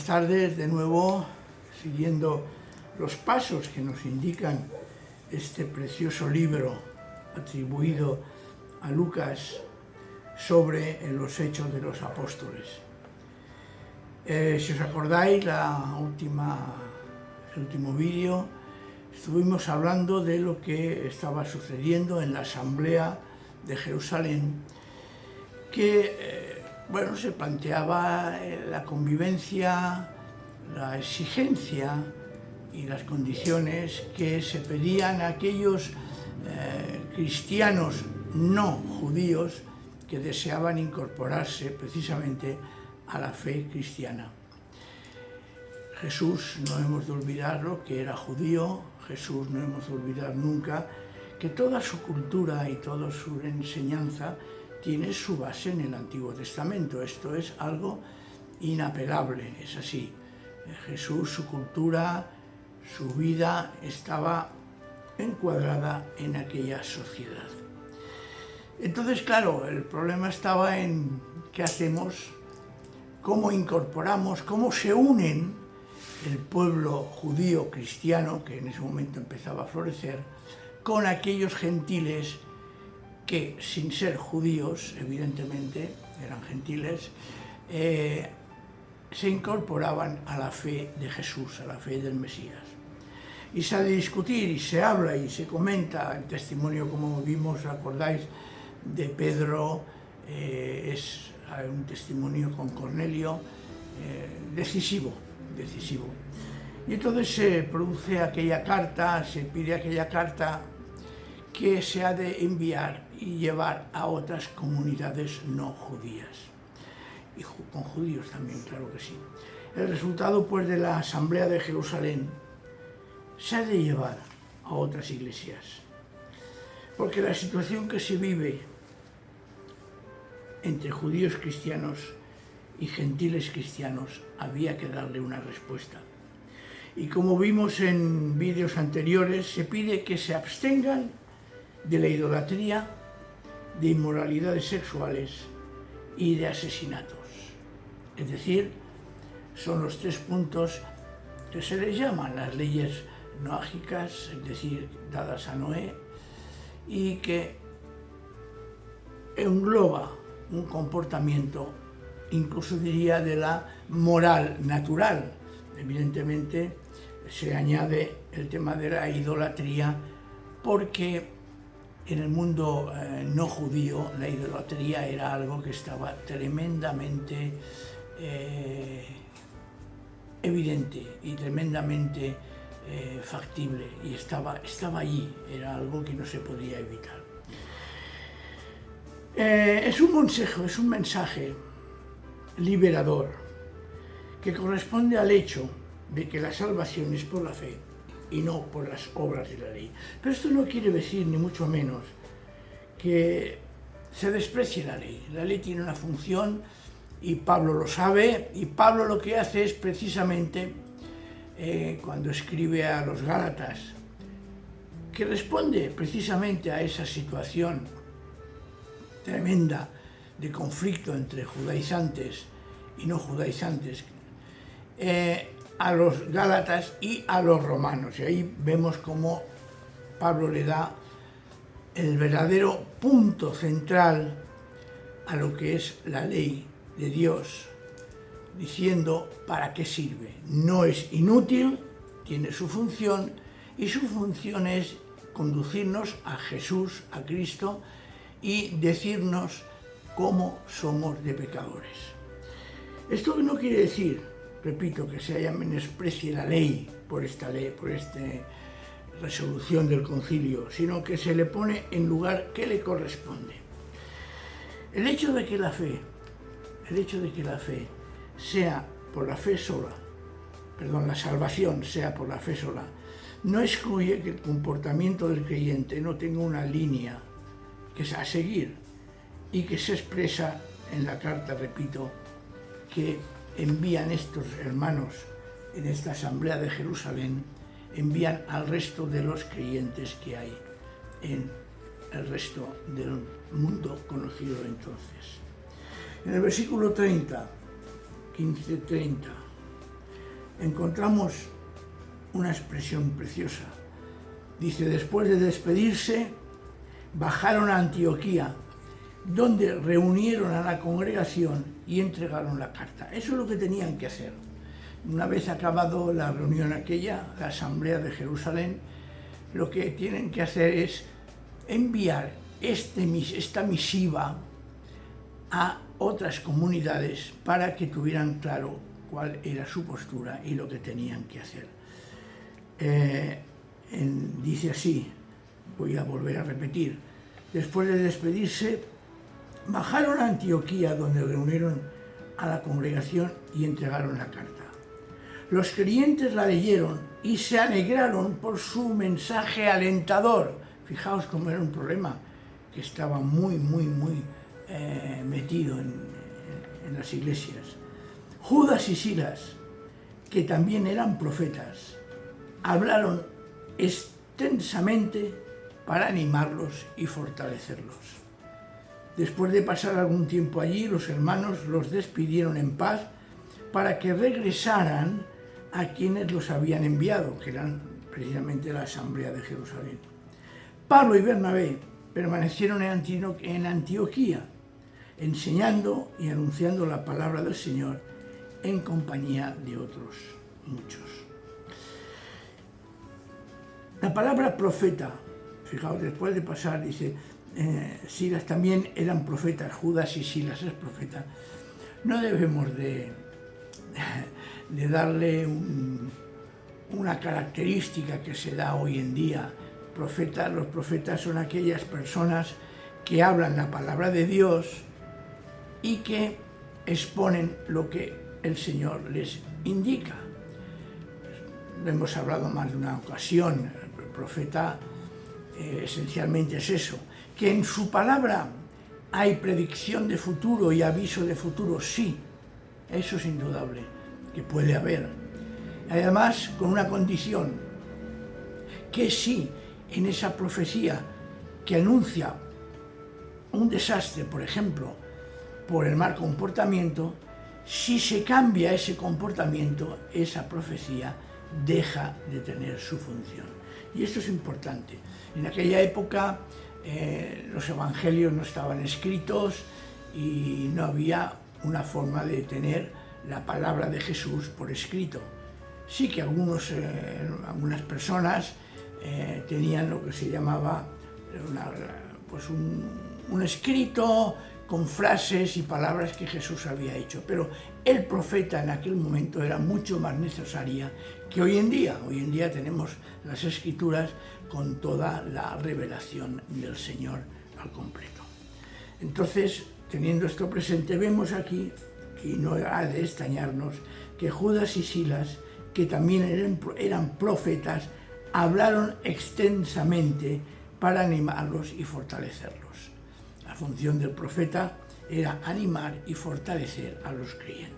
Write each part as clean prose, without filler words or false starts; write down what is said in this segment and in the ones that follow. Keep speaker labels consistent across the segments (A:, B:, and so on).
A: tardes de nuevo, siguiendo los pasos que nos indican este precioso libro atribuido a Lucas sobre los Hechos de los Apóstoles. Si os acordáis, el último vídeo, estuvimos hablando de lo que estaba sucediendo en la Asamblea de Jerusalén, que se planteaba la convivencia, la exigencia y las condiciones que se pedían a aquellos cristianos no judíos que deseaban incorporarse precisamente a la fe cristiana. Jesús, no hemos de olvidarlo, que era judío. Jesús, no hemos de olvidar nunca que toda su cultura y toda su enseñanza tiene su base en el Antiguo Testamento. Esto es algo inapelable, es así. Jesús, su cultura, su vida estaba encuadrada en aquella sociedad. Entonces, claro, el problema estaba en qué hacemos, cómo incorporamos, cómo se unen el pueblo judío cristiano, que en ese momento empezaba a florecer, con aquellos gentiles que, sin ser judíos, evidentemente, eran gentiles, se incorporaban a la fe de Jesús, a la fe del Mesías. Y se ha de discutir, y se habla, y se comenta el testimonio, como vimos, ¿acordáis?, de Pedro, es un testimonio con Cornelio decisivo. Y entonces se produce aquella carta, se pide aquella carta que se ha de enviar y llevar a otras comunidades no judías. Y con judíos también, claro que sí. El resultado, pues, de la Asamblea de Jerusalén se ha de llevar a otras iglesias. Porque la situación que se vive entre judíos cristianos y gentiles cristianos había que darle una respuesta. Y como vimos en vídeos anteriores, se pide que se abstengan de la idolatría, de inmoralidades sexuales y de asesinatos. Es decir, son los 3 puntos que se les llaman las leyes noágicas, es decir, dadas a Noé, y que engloba un comportamiento, incluso diría, de la moral natural. Evidentemente se añade el tema de la idolatría, porque en el mundo no judío la idolatría era algo que estaba tremendamente evidente y tremendamente factible, y estaba allí, era algo que no se podía evitar. Es un consejo, es un mensaje liberador que corresponde al hecho de que la salvación es por la fe y no por las obras de la ley. Pero esto no quiere decir, ni mucho menos, que se desprecie la ley. La ley tiene una función y Pablo lo sabe, y Pablo lo que hace es precisamente, cuando escribe a los Gálatas, que responde precisamente a esa situación tremenda de conflicto entre judaizantes y no judaizantes, a los Gálatas y a los romanos. Y ahí vemos cómo Pablo le da el verdadero punto central a lo que es la ley de Dios, diciendo para qué sirve. No es inútil, tiene su función, y su función es conducirnos a Jesús, a Cristo, y decirnos cómo somos de pecadores. Esto no quiere decir, repito, que se haya menosprecie la ley por esta resolución del concilio, sino que se le pone en lugar que le corresponde. El hecho de que la fe sea por la fe sola, la salvación sea por la fe sola, no excluye que el comportamiento del creyente no tenga una línea que es a seguir, y que se expresa en la carta, repito, que envían estos hermanos en esta Asamblea de Jerusalén, envían al resto de los creyentes que hay en el resto del mundo conocido entonces. En el versículo 30, 15-30, encontramos una expresión preciosa. Dice, después de despedirse, bajaron a Antioquía, donde reunieron a la congregación y entregaron la carta. Eso es lo que tenían que hacer. Una vez acabado la reunión aquella, la asamblea de Jerusalén, lo que tienen que hacer es enviar esta misiva a otras comunidades para que tuvieran claro cuál era su postura y lo que tenían que hacer. Dice así, voy a volver a repetir, después de despedirse, bajaron a Antioquía, donde reunieron a la congregación y entregaron la carta. Los creyentes la leyeron y se alegraron por su mensaje alentador. Fijaos cómo era un problema que estaba muy metido en las iglesias. Judas y Silas, que también eran profetas, hablaron extensamente para animarlos y fortalecerlos. Después de pasar algún tiempo allí, los hermanos los despidieron en paz para que regresaran a quienes los habían enviado, que eran precisamente la asamblea de Jerusalén. Pablo y Bernabé permanecieron en Antioquía, enseñando y anunciando la palabra del Señor en compañía de otros muchos. La palabra profeta, fijaos, después de pasar, dice, Silas también eran profetas, Judas y Silas es profeta. No debemos de darle una característica que se da hoy en día. Los profetas son aquellas personas que hablan la palabra de Dios y que exponen lo que el Señor les indica. Lo hemos hablado más de una ocasión. El profeta esencialmente es eso, que en su palabra hay predicción de futuro y aviso de futuro, sí, eso es indudable, que puede haber. Además, con una condición, que si en esa profecía que anuncia un desastre, por ejemplo, por el mal comportamiento, si se cambia ese comportamiento, esa profecía deja de tener su función. Y esto es importante. En aquella época los evangelios no estaban escritos y no había una forma de tener la palabra de Jesús por escrito. Sí que algunas personas tenían lo que se llamaba un escrito con frases y palabras que Jesús había hecho, pero el profeta en aquel momento era mucho más necesaria que hoy en día. Hoy en día tenemos las Escrituras con toda la revelación del Señor al completo. Entonces, teniendo esto presente, vemos aquí, y no ha de extrañarnos, que Judas y Silas, que también eran profetas, hablaron extensamente para animarlos y fortalecerlos. La función del profeta era animar y fortalecer a los creyentes.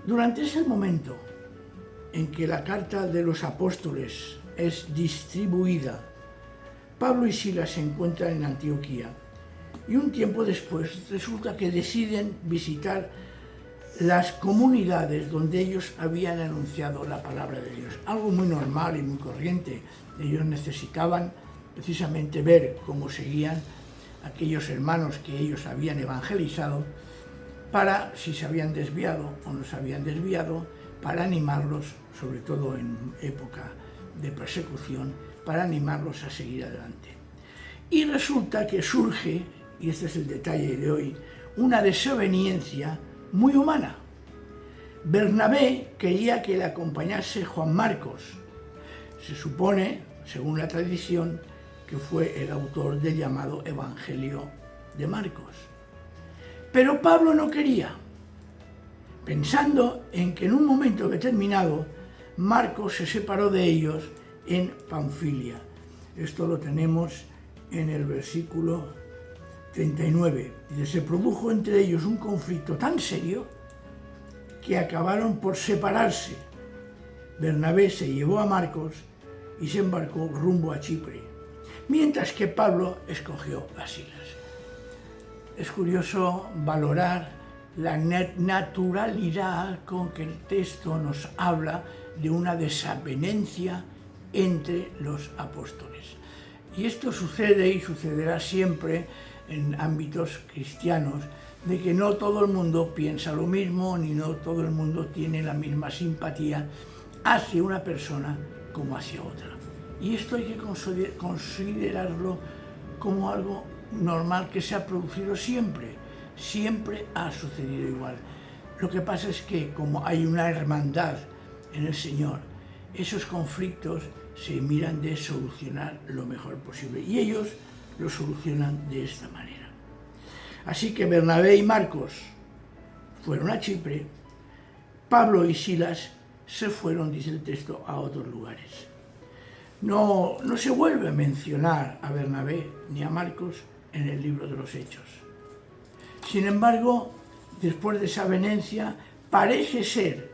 A: Durante ese momento en que la carta de los apóstoles es distribuida, Pablo y Silas se encuentran en Antioquía y un tiempo después resulta que deciden visitar las comunidades donde ellos habían anunciado la palabra de Dios. Algo muy normal y muy corriente. Ellos necesitaban precisamente ver cómo seguían aquellos hermanos que ellos habían evangelizado, para, si se habían desviado o no se habían desviado, para animarlos, sobre todo en época de persecución, para animarlos a seguir adelante. Y resulta que surge, y este es el detalle de hoy, una desaveniencia muy humana. Bernabé quería que le acompañase Juan Marcos. Se supone, según la tradición, que fue el autor del llamado Evangelio de Marcos. Pero Pablo no quería, pensando en que en un momento determinado Marcos se separó de ellos en Panfilia. Esto lo tenemos en el versículo 39. Dice, se produjo entre ellos un conflicto tan serio que acabaron por separarse. Bernabé se llevó a Marcos y se embarcó rumbo a Chipre, mientras que Pablo escogió a Silas. Es curioso valorar la naturalidad con que el texto nos habla de una desavenencia entre los apóstoles. Y esto sucede y sucederá siempre en ámbitos cristianos, de que no todo el mundo piensa lo mismo, ni no todo el mundo tiene la misma simpatía hacia una persona como hacia otra. Y esto hay que considerarlo como algo normal que se ha producido siempre. Siempre ha sucedido igual. Lo que pasa es que como hay una hermandad en el Señor, esos conflictos se miran de solucionar lo mejor posible. Y ellos lo solucionan de esta manera. Así que Bernabé y Marcos fueron a Chipre, Pablo y Silas se fueron, dice el texto, a otros lugares. No se vuelve a mencionar a Bernabé ni a Marcos en el libro de los Hechos. Sin embargo, después de esa avenencia, parece ser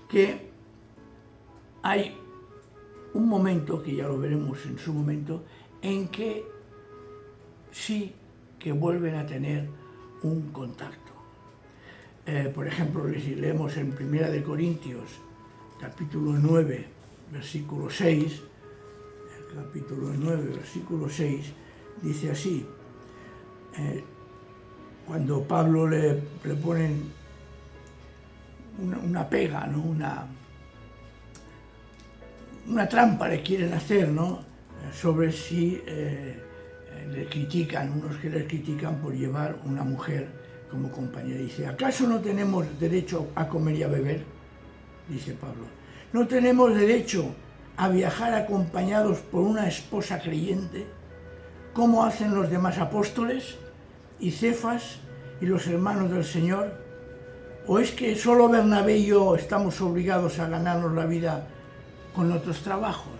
A: que hay un momento, que ya lo veremos en su momento, en que sí que vuelven a tener un contacto. Por ejemplo, leemos en 1 de Corintios, capítulo 9, versículo 6, el capítulo 9, versículo 6, dice así, cuando Pablo le ponen una pega, ¿no? una trampa le quieren hacer, ¿no? Sobre si le critican, unos que le critican por llevar una mujer como compañera. Dice, ¿acaso no tenemos derecho a comer y a beber? Dice Pablo. ¿No tenemos derecho a viajar acompañados por una esposa creyente, como hacen los demás apóstoles y Cefas y los hermanos del Señor? ¿O es que solo Bernabé y yo estamos obligados a ganarnos la vida con otros trabajos?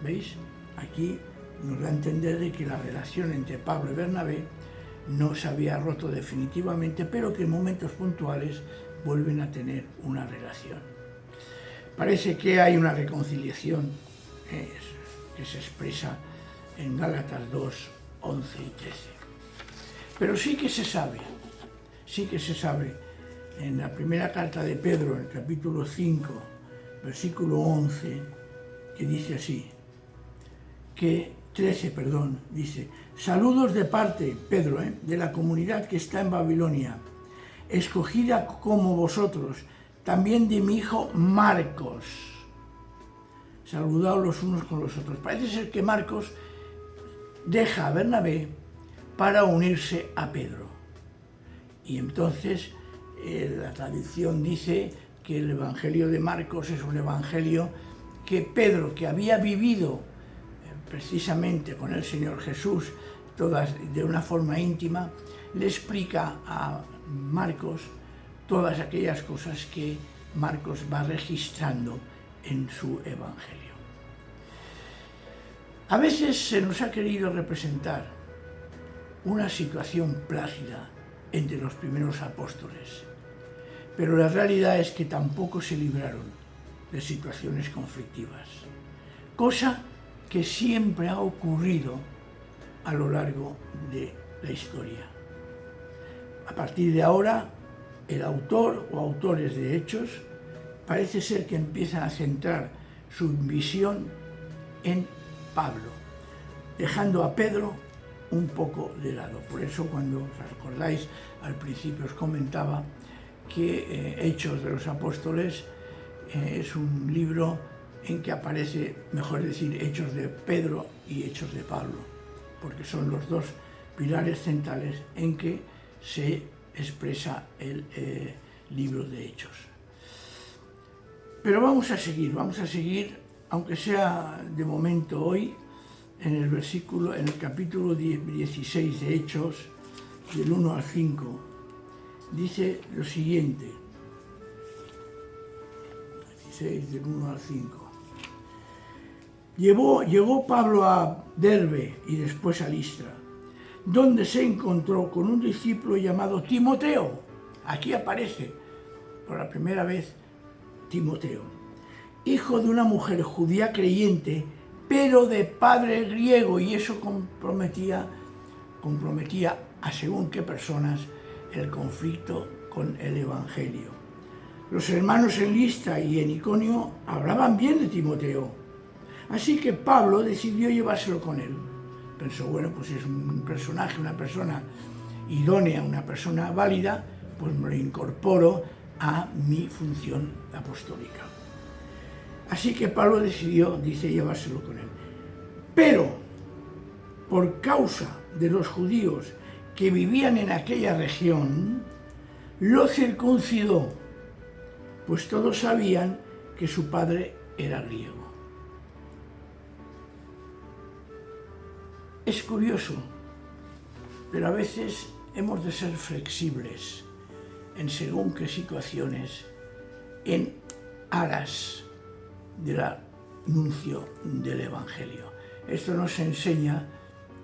A: ¿Veis? Aquí nos da a entender de que la relación entre Pablo y Bernabé no se había roto definitivamente, pero que en momentos puntuales vuelven a tener una relación. Parece que hay una reconciliación que se expresa en Gálatas 2, 11 y 13. Pero sí que se sabe en la primera carta de Pedro, en el capítulo 5, versículo 11, que dice así, dice, saludos de parte, Pedro, de la comunidad que está en Babilonia, escogida como vosotros, también de mi hijo Marcos. Saludaos los unos con los otros. Parece ser que Marcos deja a Bernabé para unirse a Pedro. Y entonces la tradición dice que el Evangelio de Marcos es un evangelio que Pedro, que había vivido precisamente con el Señor Jesús, todas de una forma íntima, le explica a Marcos todas aquellas cosas que Marcos va registrando en su Evangelio. A veces se nos ha querido representar una situación plácida entre los primeros apóstoles, pero la realidad es que tampoco se libraron de situaciones conflictivas, cosa que siempre ha ocurrido a lo largo de la historia. A partir de ahora, el autor o autores de Hechos parece ser que empiezan a centrar su visión en Pablo, dejando a Pedro un poco de lado. Por eso, cuando os recordáis, al principio os comentaba que Hechos de los Apóstoles es un libro en que aparece, mejor decir, Hechos de Pedro y Hechos de Pablo, porque son los dos pilares centrales en que se expresa el libro de Hechos. Pero vamos a seguir, aunque sea de momento hoy, en el capítulo 16 de Hechos, del 1 al 5, dice lo siguiente, 16 del 1 al 5. Llegó Pablo a Derbe y después a Listra, donde se encontró con un discípulo llamado Timoteo. Aquí aparece por la primera vez Timoteo, hijo de una mujer judía creyente, pero de padre griego, y eso comprometía a según qué personas el conflicto con el Evangelio. Los hermanos en Listra y en Iconio hablaban bien de Timoteo, así que Pablo decidió llevárselo con él. Pensó, bueno, pues si es un personaje, una persona idónea, una persona válida, pues me lo incorporo a mi función apostólica. Así que Pablo decidió, dice, llevárselo con él. Pero, por causa de los judíos que vivían en aquella región, lo circuncidó, pues todos sabían que su padre era griego. Es curioso, pero a veces hemos de ser flexibles en según qué situaciones, en aras del anuncio del Evangelio. Esto nos enseña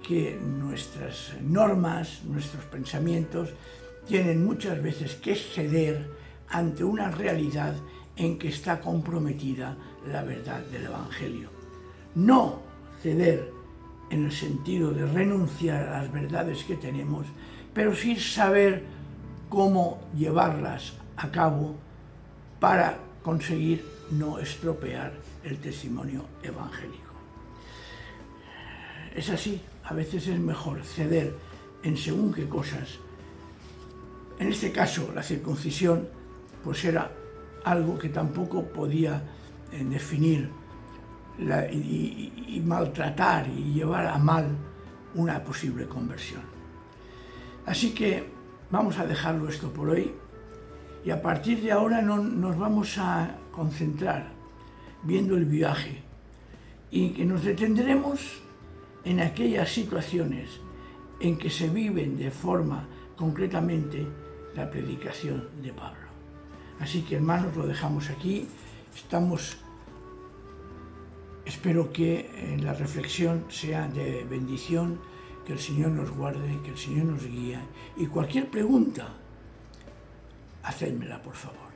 A: que nuestras normas, nuestros pensamientos, tienen muchas veces que ceder ante una realidad en que está comprometida la verdad del Evangelio. No ceder en el sentido de renunciar a las verdades que tenemos, pero sí saber cómo llevarlas a cabo para conseguir no estropear el testimonio evangélico. Es así, a veces es mejor ceder en según qué cosas. En este caso, la circuncisión, pues era algo que tampoco podía definir y maltratar y llevar a mal una posible conversión. Así que vamos a dejarlo esto por hoy y a partir de ahora nos vamos a concentrar viendo el viaje y que nos detendremos en aquellas situaciones en que se viven de forma concretamente la predicación de Pablo. Así que, hermanos, lo dejamos aquí. Espero que la reflexión sea de bendición, que el Señor nos guarde, que el Señor nos guíe. Y cualquier pregunta, hacedmela, por favor.